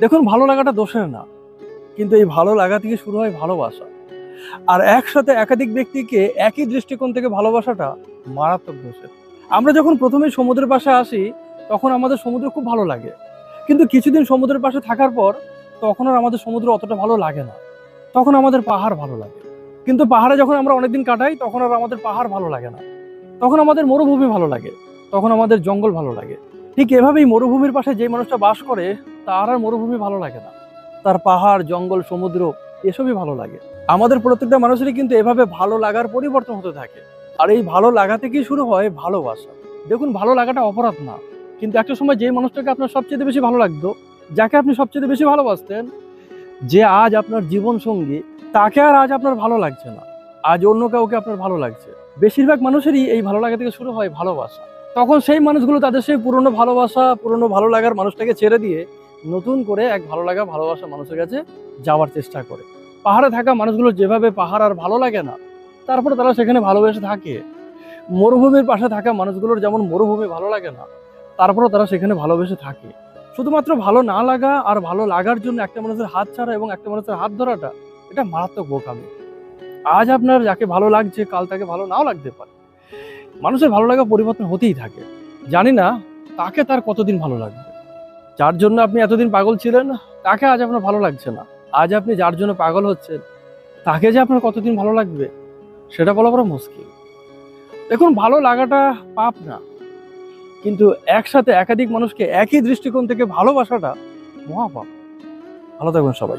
দেখুন, ভালো লাগাটা দোষের না, কিন্তু এই ভালো লাগা থেকে শুরু হয় ভালোবাসা। আর একসাথে একাধিক ব্যক্তিকে একই দৃষ্টিকোণ থেকে ভালোবাসাটা মারাত্মক দোষের। আমরা যখন প্রথমে সমুদ্রের পাশে আসি, তখন আমাদের সমুদ্র খুব ভালো লাগে, কিন্তু কিছুদিন সমুদ্রের পাশে থাকার পর তখন আর আমাদের সমুদ্র অতটা ভালো লাগে না। তখন আমাদের পাহাড় ভালো লাগে। কিন্তু পাহাড়ে যখন আমরা অনেকদিন কাটাই, তখন আর আমাদের পাহাড় ভালো লাগে না। তখন আমাদের মরুভূমি ভালো লাগে, তখন আমাদের জঙ্গল ভালো লাগে। ঠিক এভাবেই মরুভূমির পাশে যে মানুষটা বাস করে, তার আর মরুভূমি ভালো লাগে না, তার পাহাড়, জঙ্গল, সমুদ্র এসবই ভালো লাগে। আমাদের প্রত্যেকটা মানুষেরই কিন্তু এভাবে ভালো লাগার পরিবর্তন হতে থাকে। আর এই ভালো লাগা থেকেই শুরু হয় ভালোবাসা। দেখুন, ভালো লাগাটা অপরাধ না, কিন্তু একটা সময় যে মানুষটাকে আপনার সবচেয়ে বেশি ভালো লাগতো, যাকে আপনি সবচেয়ে বেশি ভালোবাসতেন, যে আজ আপনার জীবন সঙ্গী, তাকে আর আজ আপনার ভালো লাগছে না। আজ অন্য কাউকে আপনার ভালো লাগছে। বেশিরভাগ মানুষেরই এই ভালো লাগা থেকে শুরু হয় ভালোবাসা। তখন সেই মানুষগুলো তাদের সেই পুরনো ভালোবাসা, পুরনো ভালো লাগার মানুষটাকে ছেড়ে দিয়ে নতুন করে এক ভালো লাগা, ভালোবাসা মানুষের কাছে যাওয়ার চেষ্টা করে। পাহাড়ে থাকা মানুষগুলো যেভাবে পাহাড় আর ভালো লাগে না, তারপরে তারা সেখানে ভালোবেসে থাকে। মরুভূমির পাশে থাকা মানুষগুলোর যেমন মরুভূমি ভালো লাগে না, তারপরেও তারা সেখানে ভালোবেসে থাকে। শুধুমাত্র ভালো না লাগা আর ভালো লাগার জন্য একটা মানুষের হাত ছাড়া এবং একটা মানুষের হাত ধরাটা, এটা মারাত্মক বোকামি। আজ আপনার যাকে ভালো লাগছে, কাল তাকে ভালো নাও লাগতে পারে। মানুষের ভালো লাগা পরিবর্তন হতেই থাকে। জানি না তাকে তার কতদিন ভালো লাগবে। যার জন্য আপনি এতদিন পাগল ছিলেন, তাকে আজ আপনার ভালো লাগছে না। আজ আপনি যার জন্য পাগল হচ্ছেন, তাকে যে আপনার কতদিন ভালো লাগবে, সেটা বলা বড় মুশকিল। দেখুন, ভালো লাগাটা পাপ না, কিন্তু একসাথে একাধিক মানুষকে একই দৃষ্টিকোণ থেকে ভালোবাসাটা মহাপাপ। ভালো থাকবেন সবাই।